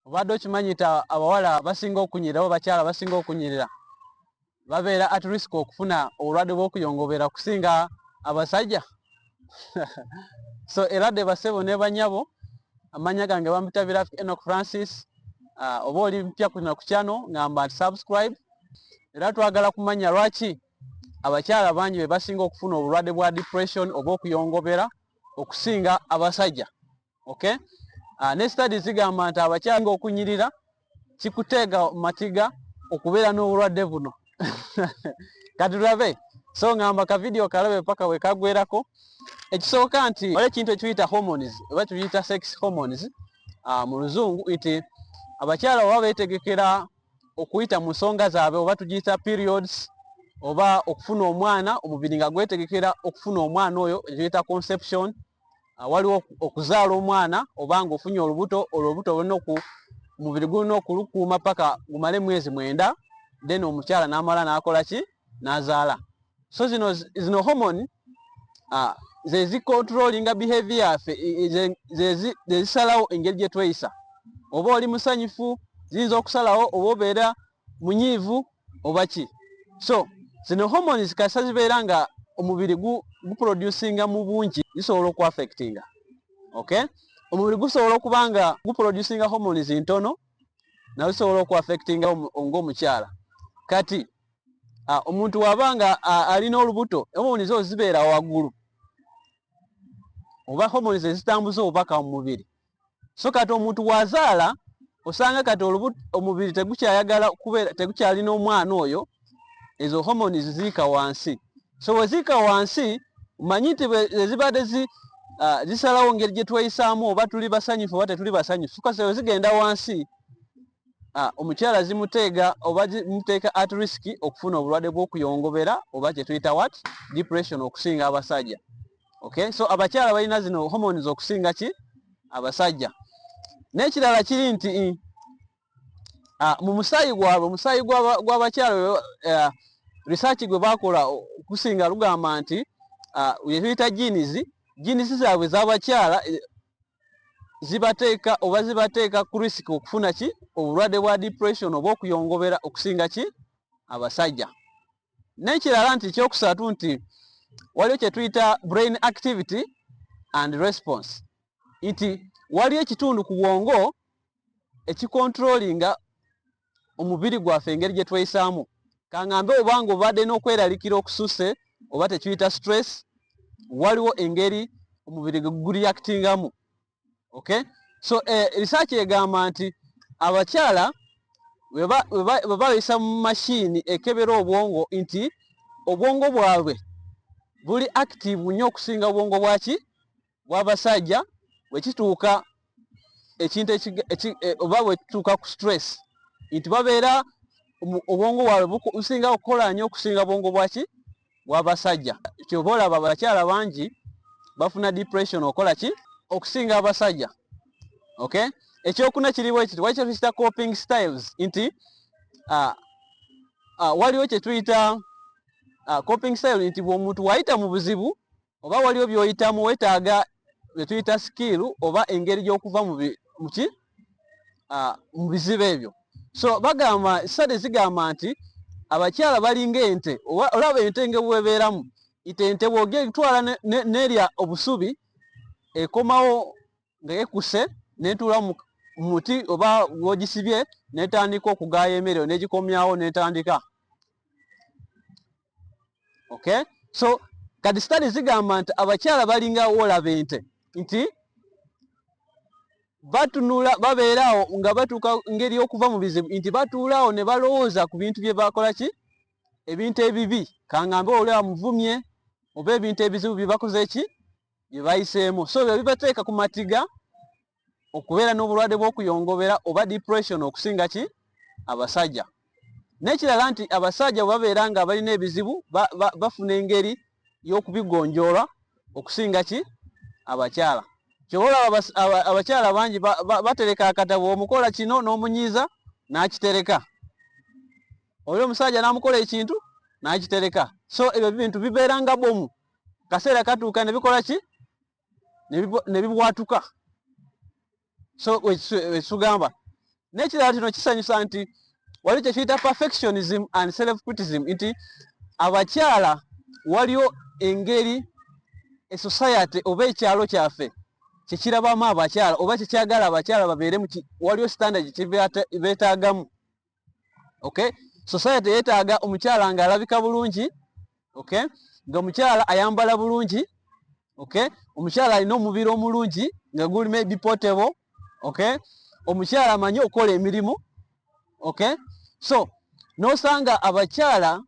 obadde okimanyita abawala basinga okunyirira oba bakyala basinga okunyirira babeera at risk okufuna obulwadde bw'okuyongobera kusinga abasajja. So era de basebo ne banyabo amanya gange bampita Birafiki Enoch Francis. Oba oli mpya ku channel ngamba subscribe. Era twagala kumanya lwaki abakyala bangi be basinga okufuna obulwadde bwa depression oba okuyongobera okusinga abasajja. Okay? Ne studies zigamba nti abakyala nga okunyirira kikuteega matiga okubeera n'obulwadde buno. Kati tulabe. So ngamba ka video kalabe paka we kagwerako. Ekisooka nti wale kintu ekiyita hormones oba tuyita sex hormones mu luzungu nti abakyala baba beetegekera okuyita mu nsonga zaabwe oba tugiyita periods oba okufuna omwana omubiri nga gwetegekera okufuna omwana oyo ekiyita conception. Waliwo okuzaala omwana oba nga ofunye olubuto olina omubiri gulina okulukuuma paka gumale mwezi 9 then omukyala n'amala n'akola ki n'azaala. So zino hormone ze zicontrollinga behavior yaffe ze zisalawo engeri gye tweyisa. Oba oli musanyufu ziyinza okusalawo oba obeera munyiivu oba ki. So zino hormones kasa zibeera nga omubiri guproducinga mu bungi zisobola okuaffectinga. Okay? Omubiri gusobola okuba nga guproducinga hormones ntono nawe zisobola okuaffectinga ng'omukyala. Kati omuntu wabanga alina olubuto hormones zo zibeera waggulu oba hormones ezitambuza obubaka mu mubiri. So kati omuntu wazaala osanga kati omubiri tegukyayagala kubeera tegukyalina omwana oyo, ezo hormones ziika wansi. So weziika wansi manyi nti ezibadde zisalawo ngeri gye tweyisaamu oba tuli basanyufu oba tetuli basanyufu. Kasi wezigenda wansi omukyala zimuteega oba zimuteeka at risk okufuna obulwadde bw'okuyongobera oba kye tuyita what depression okusinga abasajja. Okay? So abakyala balina zino hormones okusinga ki abasajja. N'ekirala kiri nti mu musaayi gwabwe omusaayi gw'abakyala research gwe bakola okusinga lugamba nti bye tuyita genes zaabwe z'abakyala zibateeka ku risk okufuna ki obulwadde bwa depression oba okuyongobera okusinga ki abasajja. N'ekirala nti ekyokusatu nti waliwo kye tuyita brain activity and response. Nti waliwo ekitundu ku bwongo ekikontrolinga omubiri gwaffe engeri gye tweyisaamu. Kangambe obanga obadde n'okweralikira okususse oba tekiyita stress, waliwo engeri omubiri gwe gureactingamu. Okay? So research egamba nti abakyala bwe bayisa mu mashini ekebera obwongo nti obwongo bwabwe buli active nnyo okusinga obwongo bwaki bw'abasajja bwe kituuka ekintu oba bwe kituuka ku stress nti babeera obwongo bwabwe businga okukola nnyo okusinga bwongo bwaki bw'abasajja. Kyova olaba abakyala bangi bafuna depression okola ki okusinga abasajja. Okay? Ekyokuna kiriwo ekiti wali kyetuyita coping styles nti waliwo kye tuyita coping style nti bw'omuntu wayita mu buzibu oba waliwo by'oyitamu weetaaga bye tuyita skill oba engeri gy'okuva mu bizibu ebyo. So bagamba studies zigamba nti abakyala balinga ente olaba ente ngebwebeeramu nti ente bw'ogitwala n'erya obusubi ekomawo nga yekuse n'etuula mu muti oba w'ogisibye n'etandika okugaaya emmere n'egikomyawo n'etandika. Okay? So kati studies zigamba nti abakyala balinga olaba ente nti batunula babeeraawo nga batuuka ngeri y'okuva mu bizibu nti batuulaawo ne balowooza ku bintu bye bakola ki ebintu ebibi kangambe olwa muvumye oba ebintu ebizibu bye bakoze ki bye bayiseemu. So bye bibateeka ku matiga okubeera n'obulwadde bw'okuyongobera oba depression okusinga ki abasajja. N'ekirala nti abasajja bwe babeera nga balina ebizibu bafuna engeri y'okubigonjoola okusinga ki abakyala. Kyobola abakyala bangi batereka akatabo omukola kino n'omunyiiza n'akitereka. Oli omusajja n'amukola ekintu n'akitereka. So ebyo bintu bibeera nga bomu. Kaseera katuuka ne bikola ki ne bibwatuka. So wekitugamba N'ekirala kino kisanyusa nti waliwo kye tuyita perfectionism and self criticism nti abakyala waliwo engeri society oba ekyalo kyaffe kyekirabamu abakyala oba kyekyagala abakyala babeere waliwo standard beetaagamu. Okay, society yeetaaga omukyala ng'alabika bulungi, okay, nga omukyala ayambala bulungi, okay, omukyala alina omubiri omulungi nga guli maybe portable, okay, omukyala amanyi okukola emirimu, okay. So n'osanga abakyala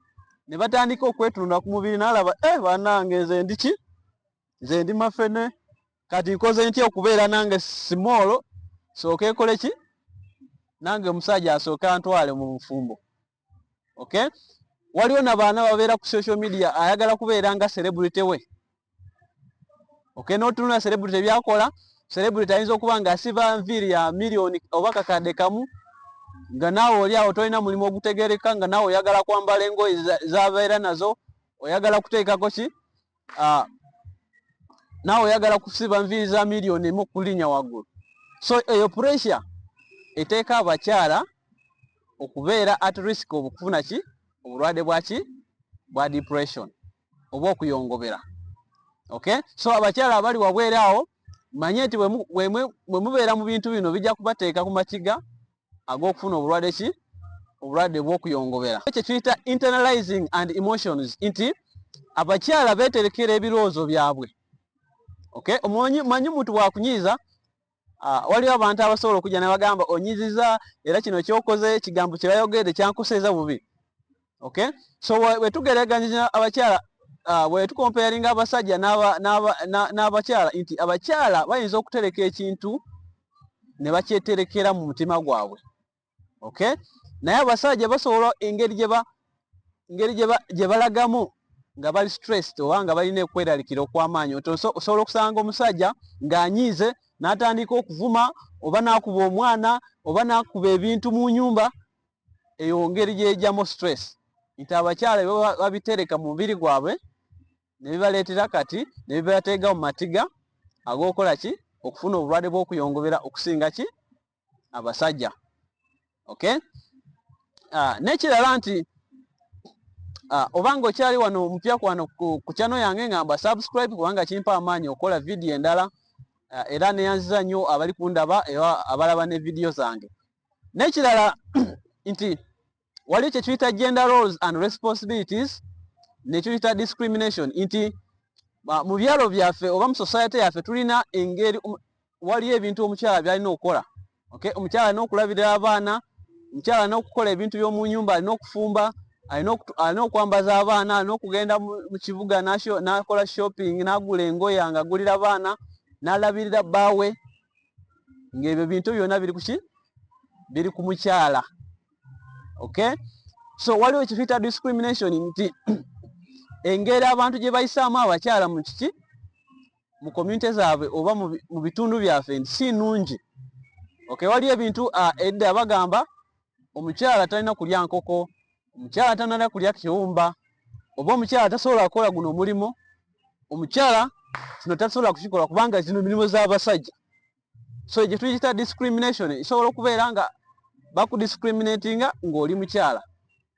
ne batandika okwetunda ku mubiri n'alaba bannange nze ndi mafene kati nkoze ntya okubeera nange small sooke ekole ki nange omusajja asooka antwale mu bufumbo. Okay, waliwo n'abaana babeera ku social media ayagala kubeera nga celebrity we. Okay, n'otunula celebrity byakola, celebrity ayinza okuba nga asiba nviiri ya miliyoni oba kakadde kamu nga naawe oli awo tolina mulimu ogutegereka nga naawe oyagala kwambala engoye z'abeera nazo, oyagala kuteekako ki naawe oyagala kusiba nviiri za miliyoni emu okulinnya waggulu. So eyo pressure eteeka abakyala okubeera at risk okufuna ki obulwadde bwa depression oba okuyongobera. Okay, so abakyala abali wabwere awo manye nti bwe mubeera mu bintu bino bijja kubateeka ku makiga ag'okufuna obulwadde bw'okuyongobera. Ekyo tuyita internalizing and emotions nti abakyala beeterekera ebirowoozo byabwe. Okay, manyi muntu bwakunyiiza waliwo abantu abasobola okujja ne bagamba onyiziza era kino kyokoze ekigambo kye bayogedde kyankoseeza bubi. Okay, so wetugeraganya abakyala wetukomparinga abasajja n'abakyala nti abakyala bayinza okutereka ekintu ne bakyeterekera mu mutima gwabwe. Okay, naye abasajja basobola engeri gye balagamu nga bali stressed oba nga balina okweraliikira okw'amaanyi. Osobola okusanga omusajja ng'anyiize n'atandika okuvuma oba n'akuba omwana oba n'akuba ebintu mu nyumba, eyo ngeri gy'ejjamu stress. Nti abakyala babitereka mu mubiri gwabwe ne bibaleetera kati ne bibateega mu matiga ag'okola ki okufuna obulwadde bw'okuyongobera okusinga ki abasajja. Okay, n'ekirala nti obanga okyali wano omupya kwano ku channel yange ngamba subscribe kubanga kimpa amaanyi okukola video endala era neyanziza nnyo abali kundaba era abalaba ne video zange. N'ekirala nti waliwo kye tuyita gender roles and responsibilities ne tuyita discrimination nti mu byalo byaffe oba mu society yaffe tulina engeri waliyo ebintu omukyala byalina okukola. Okay, omukyala alina okulabirira abaana, omukyala alina okukola ebintu by'omu nyumba, alina okufumba, alina okwambaza abaana, alina okugenda mu kibuga n'akola shopping n'agula engoye nga agulira abaana n'alabirira bbaawe, ng'ebyo bintu byonna biri ku mukyala. Okay, so waliwo kye tuyita discrimination nti engeri abantu gye bayisaamu abakyala mu community zaabwe oba mu bitundu byaffe nti si nnungi. Okay, waliyo ebintu edda bagamba omukyala talina kulya nkoko, omukyala talina kulya kiwumba, oba omukyala tasobola kukola guno omulimu, omukyala kino tasobola kukikola kubanga zino mirimu z'abasajja. So gye tuyita discrimination esobola okubeera nga bakudiscriminatinga ng'oli mukyala.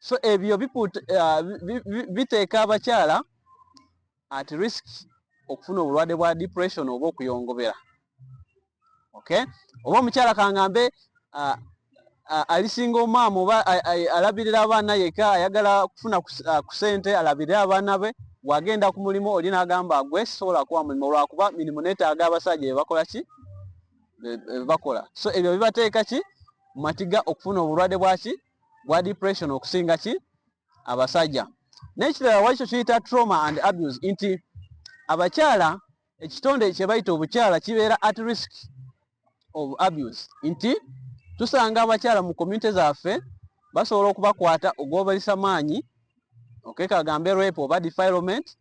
So ebyo biteeka abakyala at risk okufuna obulwadde bwa depression oba okuyongobera. Okay, oba omukyala kangambe alisinga omaama oba alabirira abaana yeka ayagala kufuna ku sente alabirira abaana be, wagenda ku mulimu oli n'agamba gwe sisobola kuwa mulimu olwakuba mirimu neetaaga abasajja bebakola ki bebakola. So ebyo bibateeka ki mu matiga okufuna obulwadde bwa depression okusinga ki abasajja. N'ekirala wali kyo tuyita trauma and abuse nti abakyala ekitonde kye bayita obukyala kibeera at risk of abuse nti tusanga abakyala mu community zaffe basobola okubakwata ogwobalisa maanyi. Okay, kagambe rape oba defilement.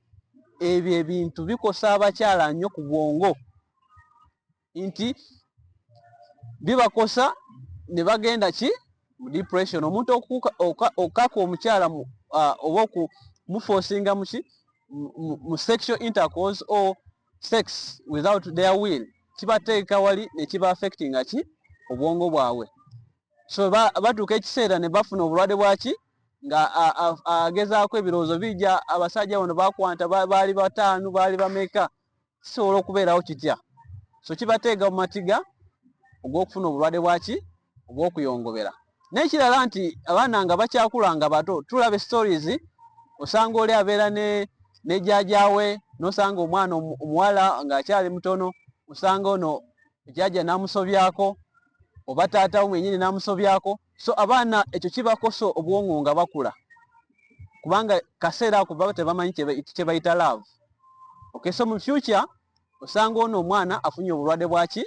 Ebyo ebintu bikosa abakyala nnyo ku bwongo nti bibakosa ne bagenda ki mu depression. Omuntu okaka omukyala oba okumuforcinga mu sexual intercourse or sex without their will kibateeka wali ne kiba affectinga ki obwongo bwabwe. so batuuka ekiseera ne bafuna obulwadde bwaki nga agezaako ebirowoozo bijja abasajja bano bakwanta baali 5 baali bameka kisobola okubeerawo kitya so kibateega mu matiga ogw'okufuna obulwadde bwaki obw'okuyongobera n'ekirala nti abaana nga bakyakula nga bato tulaba stories osanga oli abeera ne jjajjaawe n'osanga omwana omuwala ng'akyali mutono osanga ono jjajja n'amusobyako oba taata mwennyini n'amusobyako so abaana ekyo kibakosa obwongo nga bakula kubanga kaseera ako baba tebamanyi kye bayita love okay so mu future osanga ono omwana afunye obulwadde bwaki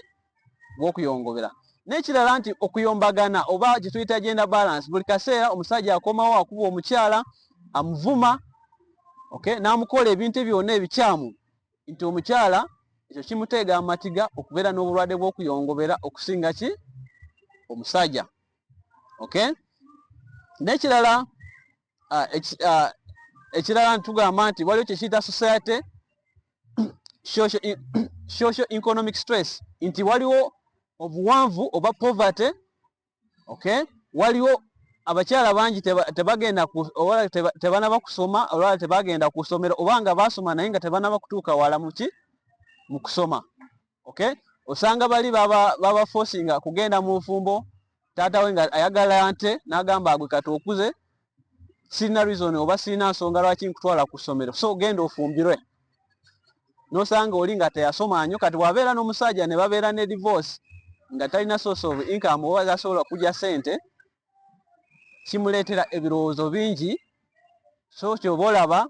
bw'okuyongobera n'ekirala nti okuyombagana oba gye tuyita gender balance buli kaseera omusajja akomawo akuba omukyala amuvuma okay n'amukola ebintu byonna ebikyamu nti omukyala ekyo kimuteega amatiga okubeera n'obulwadde bw'okuyongobera okusinga ki omusajja okay n'ekirala ekirala ntugamba nti waliwo kyekiyita society social economic stress nti waliwo obuwanvu oba poverty okay waliwo abakyala bangi tebagenda tebanaba kusoma olwala tebagenda ku ssomero oba nga basoma naye nga tebanaba kutuuka wala mu kusoma okay osanga bali baba forcinga kugenda mu nfumbo taata we nga ayagala nte n'agamba agwe kati okuze sirina reason oba sirina nsonga lwaki nkutwala ku ssomero so genda ofumbirwe n'osanga oli nga teyasoma nnyo kati wabeera n'omusajja ne babeera ne divorce nga talina source of income oba zasobola kujja ssente kimuleetera ebirowoozo bingi so kyoba olaba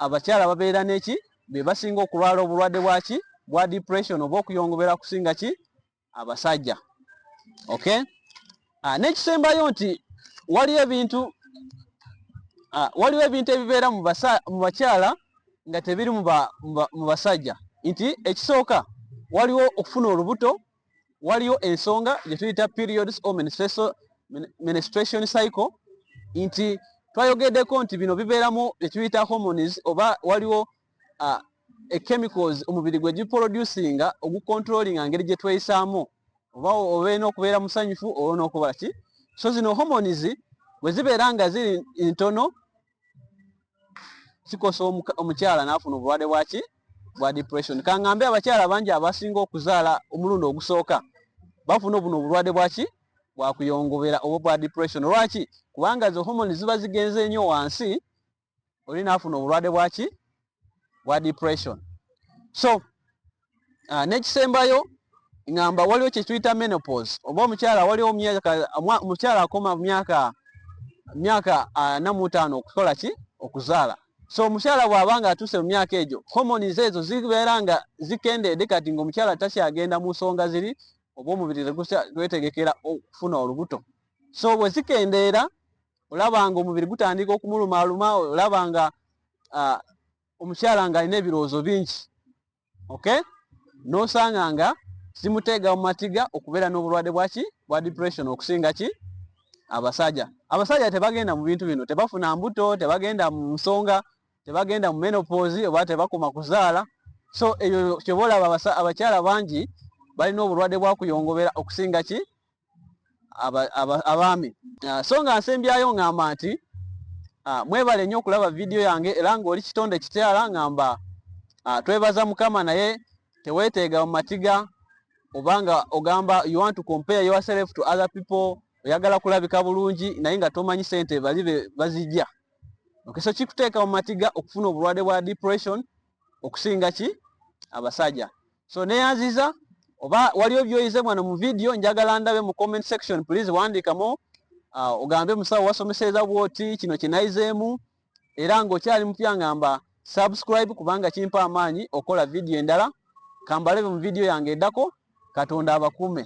abakyala babeera n'eki be basinga okulwala obulwadde bwaki bwa depression oba okuyongobera kusinga ki abasajja okay n'ekisembayo nti waliwo ebintu ebibeera mu bakyala nga tebiri mu basajja nti ekisooka waliwo okufuna olubuto waliwo ensonga gye tuyita periods or menstruation cycle nti twayogeddeko nti bino bibeeramu ekiyita hormones oba waliwo chemicals omubiri gwe giproducinga ogucontrollinga ngeri gye tweyisaamu oba obeera okubeera musanyufu oba n'okuba ki so zino hormones bwe zibeera nga ziri ntono kikosa omukyala n'afuna obulwadde bwaki bwa depression kangambe abakyala bangi abasinga okuzaala omulundi ogusooka bafuna buno obulwadde bwaki bwakuyongobera oba bwa depression lwaki kubanga zo hormones ziba zigenze nnyo wansi oli n'afuna obulwadde bwaki bwa depression so n'ekisembayo ngamba waliwo kye tuyita menopause oba omukyala waliwo omukyala akoma myaka 45 okukola ki okuzaala so omukyala bw'aba nga atuuse mu myaka egyo hormones ezo zibeera nga zikendeedde kati ng'omukyala takyagenda mu nsonga ziri oba omubiri gwetegekera okufuna olubuto so bwe zikendeera olaba nga omubiri gutandika okumulumaaluma olaba nga omukyala nga alina ebirowoozo bingi okay n'osanga nga zimuteega mu matiga okubeera n'obulwadde bwaki bwa depression okusinga ki abasajja tebagenda mu bintu bino tebafuna mbuto tebagenda mu nsonga tebagenda mu menopause oba tebakoma kuzaala so ebyo kyoba olaba abakyala bangi balina obulwadde bwakuyongobera okusinga ki abaami so nga nsembyayo ngamba nti mwebale nnyo okulaba vidiyo yange era ng'oli kitonde kityala ngamba twebaza Mukama naye teweeteega mu matiga obanga ogamba you want to compare yourself to other people oyagala kulabika bulungi naye nga tomanyi sente bali bazijja okay so kikuteeka mu matiga okufuna obulwadde bwa depression okusinga ki abasajja so neyanziza oba waliwo byoyize mwana mu video njagala ndabe mu comment section please wandikamu ogambe musawo wasomeseza bwoti kino kinayizeemu era ng'okyali mupya ngamba subscribe kubanga kimpa amaanyi okola video endala kambalebe mu video yange eddako Katonda abakuume.